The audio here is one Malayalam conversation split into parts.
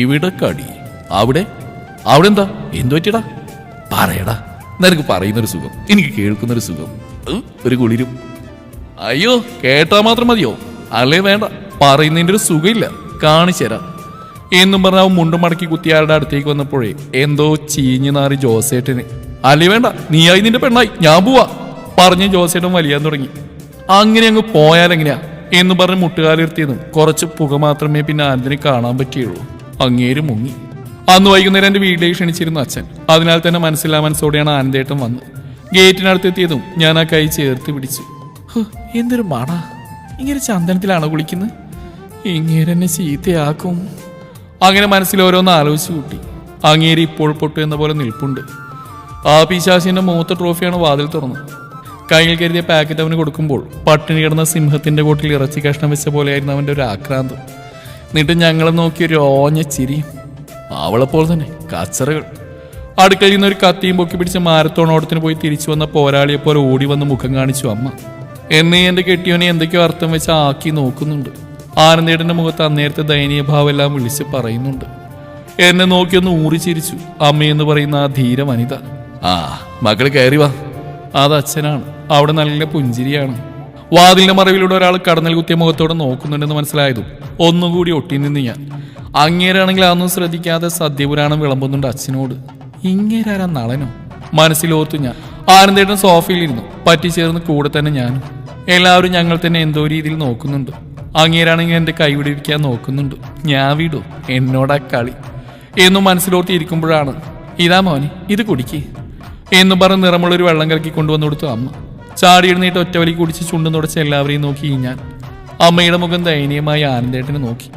ഇവിടെ കടി. അവിടെ അവിടെ എന്താ? എന്തു പറ്റിയടാ? പറയടാ. നിനക്ക് പറയുന്നൊരു സുഖം, എനിക്ക് കേൾക്കുന്നൊരു സുഖം, ഒരു കുളിരും. അയ്യോ, കേട്ടാ മാത്രം മതിയോ? അല്ലേ വേണ്ട, പറയുന്നതിൻ്റെ ഒരു സുഖമില്ല, കാണിച്ചുതരാം എന്നും പറഞ്ഞ അവൻ മുണ്ടും മടക്കി കുത്തിയാളുടെ അടുത്തേക്ക് വന്നപ്പോഴേ എന്തോ ചീഞ്ഞു നാറി ജോസേട്ടന്. അല്ലേ വേണ്ട, നീയായി നിന്റെ പെണ്ണായി, ഞാൻ പോവാ പറഞ്ഞ് ജോസേട്ടൻ വലിയാൻ തുടങ്ങി. അങ്ങനെ അങ്ങ് പോയാലെങ്ങനെയാ എന്ന് പറഞ്ഞ് മുട്ടുകാലിർത്തിയതും കുറച്ച് പുക മാത്രമേ പിന്നെ ആനന്ദിനെ കാണാൻ പറ്റിയുള്ളൂ. അങ്ങേര് മുങ്ങി. അന്ന് വൈകുന്നേരം എൻ്റെ വീട്ടിലേക്ക് ക്ഷണിച്ചിരുന്നു അച്ഛൻ. അതിനാൽ തന്നെ മനസ്സില്ലാ മനസ്സോടെയാണ് ആനന്ദേട്ടൻ വന്ന് ഗേറ്റിനടുത്തെത്തിയതും ഞാൻ ആ കൈ ചേർത്ത് പിടിച്ചു. എന്തൊരു മണ! ഇങ്ങനെ ചന്ദനത്തിലാണോ കുളിക്കുന്നത്? ഇങ്ങേരെന്നെ ചീത്തയാക്കും. അങ്ങനെ മനസ്സിൽ ഓരോന്ന് ആലോചിച്ച് കൂട്ടി. അങ്ങേര് ഇപ്പോൾ പൊട്ടു എന്ന പോലെ നിൽപ്പുണ്ട്. ആ പിശാചിന്റെ മൂത്ത ട്രോഫിയാണ് വാതിൽ തുറന്നു. കയ്യിൽ കരുതിയ പാക്കറ്റ് അവന് കൊടുക്കുമ്പോൾ പട്ടിണി കിടന്ന സിംഹത്തിന്റെ കോട്ടിൽ ഇറച്ചി കഷ്ണം വെച്ച പോലെയായിരുന്നു അവന്റെ ഒരു ആക്രാന്തം. എന്നിട്ട് ഞങ്ങളെ നോക്കി ഒരു ഓഞ്ഞ ചിരി. അവളെപ്പോൾ തന്നെ കച്ചറകൾ. അടുക്കളയിൽ നിന്ന് ഒരു കത്തിയും പൊക്കി പിടിച്ച് മാരത്തോണോട്ടത്തിന് പോയി തിരിച്ചു വന്ന പോരാളിയെപ്പോലെ ഓടി വന്ന് മുഖം കാണിച്ചു അമ്മ. എന്നെ എന്റെ കെട്ടിയോനെ എന്തൊക്കെയോ അർത്ഥം വെച്ച് ആക്കി നോക്കുന്നുണ്ട്. ആനന്ദേട്ടന്റെ മുഖത്ത് അന്നേരത്തെ ദയനീയ ഭാവമെല്ലാം വിളിച്ച് പറയുന്നുണ്ട്. എന്നെ നോക്കിയൊന്ന് ഊറി ചിരിച്ചു അമ്മയെന്ന് പറയുന്ന ആ ധീര വനിത. ആ മകള് കയറി വാ. അത് അച്ഛനാണ്. അവിടെ നല്ല പുഞ്ചിരിയാണ്. വാതിലിന്റെ മറവിലൂടെ ഒരാൾ കടന്നൽ കുത്തിയ മുഖത്തോടെ നോക്കുന്നുണ്ടെന്ന് മനസ്സിലായതും ഒന്നും കൂടി ഒട്ടി നിന്ന് ഞാൻ. അങ്ങേരാണെങ്കിൽ അതൊന്നും ശ്രദ്ധിക്കാതെ സദ്യപുരാണം വിളമ്പുന്നുണ്ട് അച്ഛനോട്. ഇങ്ങേരാരാ നളനോ? മനസ്സിലോർത്തു ഞാൻ. ആനന്ദേട്ടൻ സോഫയിലിരുന്നു, പറ്റിച്ചേർന്ന് കൂടെ തന്നെ ഞാനും. എല്ലാവരും ഞങ്ങൾ തന്നെ എന്തോ രീതിയിൽ നോക്കുന്നുണ്ട്. അങ്ങേരാണെങ്കിൽ എന്റെ കൈവിടിരിക്കാൻ നോക്കുന്നുണ്ട്. ഞാൻ വിടൂ, എന്നോടാ കളി എന്നും മനസ്സിലോർത്തി ഇരിക്കുമ്പോഴാണ് ഇതാ മോനെ, ഇത് കുടിക്കേ എന്നും പറഞ്ഞ് നിറമുള്ളൊരു വെള്ളം കലക്കി കൊണ്ടുവന്നു കൊടുത്തു അമ്മ. ചാടി എഴുന്നേറ്റ് ഒറ്റവലി കുടിച്ച് ചുണ്ടും തുടച്ച് എല്ലാവരെയും നോക്കി ഞാൻ. അമ്മയുടെ മുഖം ദയനീയമായി ആനന്ദേട്ടനെ നോക്കി.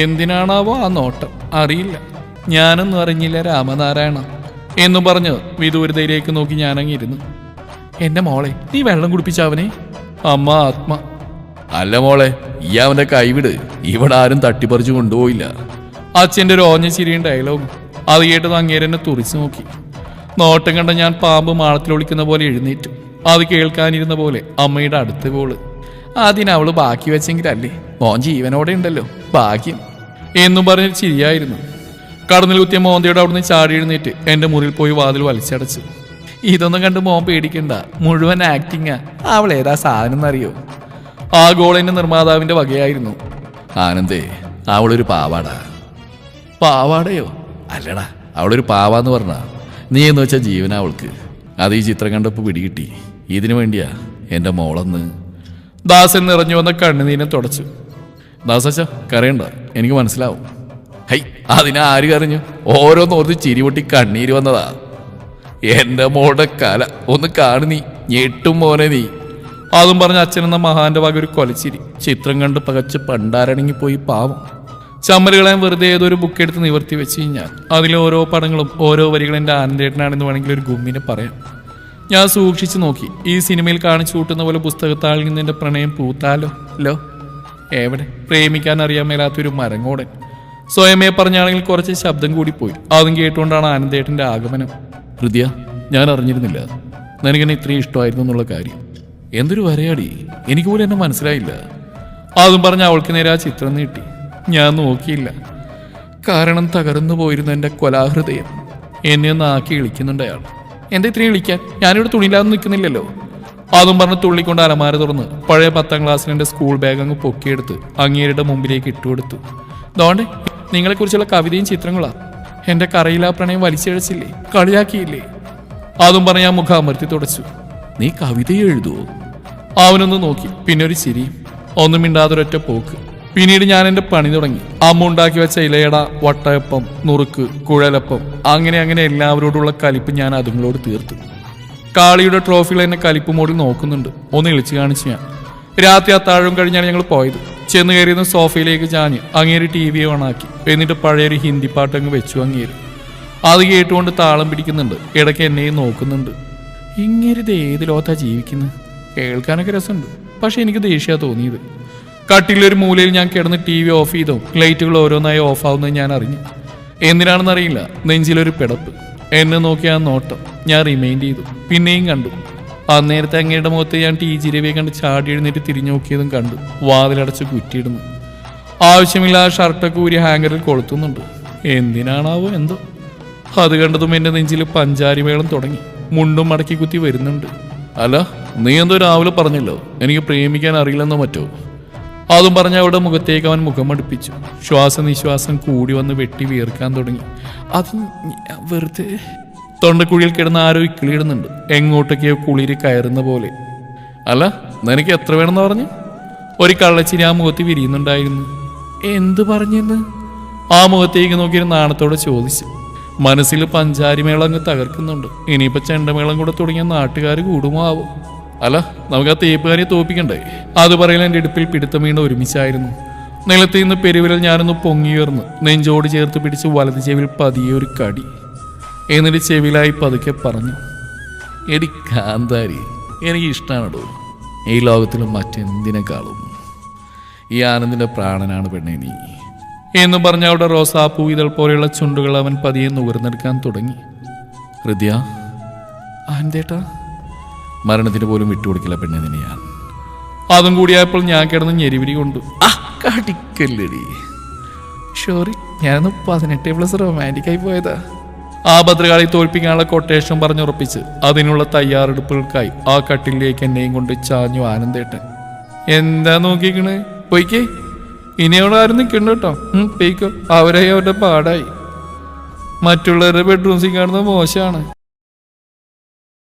എന്തിനാണാവോ ആ നോട്ടം അറിയില്ല. ഞാനൊന്നും അറിഞ്ഞില്ല രാമനാരായണ എന്നും പറഞ്ഞ് വിദൂരതയിലേക്ക് നോക്കി ഞാനങ്ങിരുന്നു. എന്റെ മോളെ, നീ വെള്ളം കുടിപ്പിച്ചവനെ? അമ്മ ആത്മ. അല്ല മോളെ, ഈ അവന്റെ കൈവിട്, ഇവിടെ ആരും തട്ടിപ്പറിച്ചു കൊണ്ടുപോയില്ല. അച്ഛൻ്റെ ഒരു ഓഞ്ഞ ചിരിയും ഡയലോഗും. അത് കേട്ടത് അങ്ങേരെന്നെ തുറിച്ചു നോക്കി. നോട്ടം കണ്ട ഞാൻ പാമ്പ് മാളത്തിലൊളിക്കുന്ന പോലെ എഴുന്നേറ്റു. അത് കേൾക്കാനിരുന്ന പോലെ അമ്മയുടെ അടുത്ത് പോള്. അതിനവള് ബാക്കി വെച്ചെങ്കിലല്ലേ, മോൻ ജീവനോടെ ഉണ്ടല്ലോ, ഭാഗ്യം എന്നും പറഞ്ഞ് ചിരിയായിരുന്നു. കടന്നിൽ കുത്തിയ മോന്തയുടെ അവിടുന്ന് ചാടി എഴുന്നേറ്റ് എന്റെ മുറിയിൽ പോയി വാതിൽ വലിച്ചടച്ചു. ഇതൊന്നും കണ്ട് മോൻ പേടിക്കണ്ട, മുഴുവൻ ആക്ടിങ്ങാ. അവൾ ഏതാ സാധനം എന്നറിയോ? ആ ഗോളിന്റെ നിർമ്മാതാവിന്റെ വകയായിരുന്നു. ആനന്ദേ, അവളൊരു പാവാടാ. പാവാടയോ? അല്ലടാ, അവളൊരു പാവാന്ന് പറഞ്ഞ നീ എന്ന് വെച്ചാൽ ജീവനാ അവൾക്ക്. അത് ഈ ചിത്രം കണ്ടപ്പോൾ പിടികിട്ടി. ഇതിനു വേണ്ടിയാ എൻ്റെ മോളെന്ന്. ദാസൻ നിറഞ്ഞു വന്ന കണ്ണുനീനെ തുടച്ചു. ദാസച്ച കരയണ്ട, എനിക്ക് മനസ്സിലാവും. ഹൈ, അതിനാര് കരഞ്ഞു? ഓരോന്നോർത്ത് ചിരി പൊട്ടി കണ്ണീര് വന്നതാ. എൻ്റെ മോളുടെ കല ഒന്ന് കാണു നീ, ഞെട്ടും മോനെ നീ. അതും പറഞ്ഞ അച്ഛനെന്ന മഹാന്റെ വക ഒരു കൊലച്ചിരി. ചിത്രം കണ്ട് പകച്ച് പണ്ടാരടങ്ങിപ്പോയി പാവം. ചമ്മലുകളെ വെറുതെ ഏതൊരു ബുക്ക് എടുത്ത് നിവർത്തി വെച്ച് ഞാൻ. അതിലെ ഓരോ പടങ്ങളും ഓരോ വരികളും എൻ്റെ ആനന്ദേട്ടനാണെന്ന് വേണമെങ്കിൽ ഒരു ഗുമ്മിനെ പറയാം. ഞാൻ സൂക്ഷിച്ചു നോക്കി. ഈ സിനിമയിൽ കാണിച്ചു കൂട്ടുന്ന പോലെ പുസ്തകത്താളിൽ നിന്ന് എൻ്റെ പ്രണയം പൂത്താലോ ലോ. എവിടെ പ്രേമിക്കാൻ അറിയാൻ മേലാത്തൊരു മരങ്ങോടൻ. സ്വയമേ പറഞ്ഞാണെങ്കിൽ കുറച്ച് ശബ്ദം കൂടിപ്പോയി. അതും കേട്ടുകൊണ്ടാണ് ആനന്ദേട്ടൻ്റെ ആഗമനം. ഹൃദയ, ഞാൻ അറിഞ്ഞിരുന്നില്ല നിനക്കെന്നെ ഇത്രയും ഇഷ്ടമായിരുന്നു എന്നുള്ള കാര്യം. എന്തൊരു വരയാടി, എനിക്ക് പോലും എന്നെ മനസ്സിലായില്ല. അതും പറഞ്ഞ് അവൾക്ക് നേരെ ആ ചിത്രം നീട്ടി. ഞാൻ നോക്കിയില്ല, കാരണം തകർന്നു പോയിരുന്നു എൻ്റെ കൊലാഹൃദയം. എന്നെ ഒന്ന് ആക്കി ഇളിക്കുന്നുണ്ട് അയാൾ. എന്താ ഇത്രയും ഇളിക്കാൻ? ഞാനിവിടെ തുണിയില്ലാതെ നിൽക്കുന്നില്ലല്ലോ. അതും പറഞ്ഞ് തുള്ളിക്കൊണ്ട് അലമാര തുറന്ന് പഴയ 10ാം ക്ലാസ്സിൽ എൻ്റെ സ്കൂൾ ബാഗ് അങ്ങ് പൊക്കിയെടുത്ത് അങ്ങേരുടെ മുമ്പിലേക്ക് ഇട്ടുകൊടുത്തു. ദോണ്ടേ, നിങ്ങളെക്കുറിച്ചുള്ള കവിതയും ചിത്രങ്ങളാ. എൻ്റെ കറയിലാ പ്രണയം വലിച്ചഴച്ചില്ലേ, കളിയാക്കിയില്ലേ? അതും പറഞ്ഞ് ഞാൻ മുഖം അമർത്തി തുടച്ചു. നീ കവിതയെ എഴുതുവോ? അവനൊന്ന് നോക്കി, പിന്നെ ഒരു ചിരിയും. ഒന്നും മിണ്ടാതൊരൊറ്റ പോക്ക്. പിന്നീട് ഞാൻ എൻ്റെ പണി തുടങ്ങി. അമ്മ ഉണ്ടാക്കി വെച്ച ഇലയട, വട്ടയപ്പം, നുറുക്ക്, കുഴലപ്പം, അങ്ങനെ എല്ലാവരോടുള്ള കലിപ്പ് ഞാൻ അതുങ്ങളോട് തീർത്തു. കാളിയുടെ ട്രോഫികൾ എന്നെ കലിപ്പ് മോഡിൽ നോക്കുന്നുണ്ട്. ഒന്ന് ഇളിച്ചു കാണിച്ചു ഞാൻ. രാത്രി അത്താഴം കഴിഞ്ഞാണ് ഞങ്ങൾ പോയത്. ചെന്ന് കയറിയുന്ന സോഫയിലേക്ക് ചാഞ്ഞ് അങ്ങേര് TV ഓണാക്കി. എന്നിട്ട് പഴയൊരു ഹിന്ദി പാട്ടങ്ങ് വെച്ചു അങ്ങേര്. അത് കേട്ടുകൊണ്ട് താളം പിടിക്കുന്നുണ്ട്. ഇടയ്ക്ക് എന്നെയും നോക്കുന്നുണ്ട്. ഇങ്ങേരിത് ഏത് ലോകത്താ ജീവിക്കുന്നത്? കേൾക്കാനൊക്കെ രസമുണ്ട്, പക്ഷെ എനിക്ക് ദേഷ്യ തോന്നിയത്. കട്ടിലൊരു മൂലയിൽ ഞാൻ കിടന്ന് TV ഓഫ് ചെയ്തോ ലൈറ്റുകൾ ഓരോന്നായി ഓഫ് ആവുന്നത് ഞാൻ അറിഞ്ഞു. എന്തിനാണെന്നറിയില്ല, നെഞ്ചിലൊരു പിടപ്പ്. എന്നെ നോക്കി ആ നോട്ടം ഞാൻ റിമൈൻഡ് ചെയ്തു. പിന്നെയും കണ്ടു. അന്നേരത്തെ അങ്ങയുടെ മുഖത്ത് ഞാൻ TG രവിയെ കണ്ട് ചാടി എഴുന്നേറ്റ് തിരിഞ്ഞു നോക്കിയതും കണ്ടു. വാതിലടച്ച് കുറ്റിയിടുന്നു. ആവശ്യമില്ലാതെ ഷർട്ടൊക്കെ ഊരി ഹാങ്കറിൽ കൊളുത്തുന്നുണ്ട്. എന്തിനാണാവോ എന്തോ. അത് കണ്ടതും എൻ്റെ നെഞ്ചിൽ പഞ്ചാരിമേളം തുടങ്ങി. മുണ്ടും മടക്കി കുത്തി വരുന്നുണ്ട്. അല്ല, നീ എന്തോ രാവിലെ പറഞ്ഞല്ലോ എനിക്ക് പ്രേമിക്കാൻ അറിയില്ലെന്നോ മറ്റോ. അതും പറഞ്ഞ അവളുടെ മുഖത്തേക്ക് അവൻ മുഖം അടുപ്പിച്ചു. ശ്വാസനിശ്വാസം കൂടി വന്ന് വെട്ടി വീർക്കാൻ തുടങ്ങി. അത് വെറുതെ. തൊണ്ടക്കുഴിയിൽ കിടന്ന് ആരോ ഇക്കിളിയിടുന്നുണ്ട്. എങ്ങോട്ടൊക്കെയോ കുളിര് കയറുന്ന പോലെ. അല്ല, നിനക്ക് എത്ര വേണമെന്ന് പറഞ്ഞു? ഒരു കള്ളച്ചിരി ആ മുഖത്ത് വിരിയുന്നുണ്ടായിരുന്നു. എന്ത് പറഞ്ഞെന്ന് ആ മുഖത്തേക്ക് നോക്കിയൊരു നാണത്തോടെ ചോദിച്ചു. മനസ്സിൽ പഞ്ചാരിമേളം അങ്ങ് തകർക്കുന്നുണ്ട്. ഇനിയിപ്പോ ചെണ്ടമേളം കൂടെ തുടങ്ങിയ നാട്ടുകാർ കൂടുമോ ആവും. അല്ല, നമുക്ക് ആ തേപ്പുകാരിയെ തോപ്പിക്കണ്ടേ? അത് പറയാൻ എൻ്റെ ഇടുപ്പിൽ പിടുത്തം വീണ് ഒരുമിച്ചായിരുന്നു. നിലത്ത് നിന്ന് പെരുവിരൽ ഞാനൊന്ന് പൊങ്ങിയുയർന്ന് നെഞ്ചോട് ചേർത്ത് പിടിച്ച് വലത് ചെവിൽ പതിയെ ഒരു കടി. എന്നിട്ട് ചെവിലായി പതുക്കെ പറഞ്ഞു, എടി കാന്താരി, എനിക്ക് ഇഷ്ടമാണോ ഈ ലോകത്തിലും മറ്റെന്തിനേക്കാളും. ഈ ആനന്ദിന്റെ പ്രാണനാണ് പെണ്ണെ നീ എന്ന് പറഞ്ഞ അവിടെ റോസാപ്പൂ ഇതൾ പോലെയുള്ള ചുണ്ടുകൾ അവൻ പതിയെ നുകർന്നെടുക്കാൻ തുടങ്ങി. ഹൃദയ, ആനന്ദേട്ടാ, മരണത്തിന് പോലും വിട്ടുകൊടുക്കില്ല പെണ്ണെ നിന്നെ ഞാൻ. അതും കൂടിയായപ്പോൾ ഞാൻ കിടന്ന് ഞെരിവിരി കൊണ്ടു. കടിക്കല്ലടി. ഷോറി, ഞാനൊന്ന് 18+ റൊമാൻറ്റിക് ആയി പോയതാ. ആ ഭദ്രകാളി തോൽപ്പിക്കാനുള്ള കൊട്ടേഷൻ പറഞ്ഞുറപ്പിച്ച് അതിനുള്ള തയ്യാറെടുപ്പുകൾക്കായി ആ കട്ടിലേക്ക് എന്നെയും കൊണ്ട് ചാഞ്ഞു ആനന്ദേട്ടൻ. എന്താ നോക്കിക്കണേ? പോയിക്കേ, ഇനി അവിടെ ആരും നിൽക്കണ്ട കേട്ടോ. പോയിക്കോ, അവരായി അവരുടെ പാടായി. മറ്റുള്ളവരുടെ ബെഡ്റൂംസിൽ കാണുന്നത് മോശമാണ്.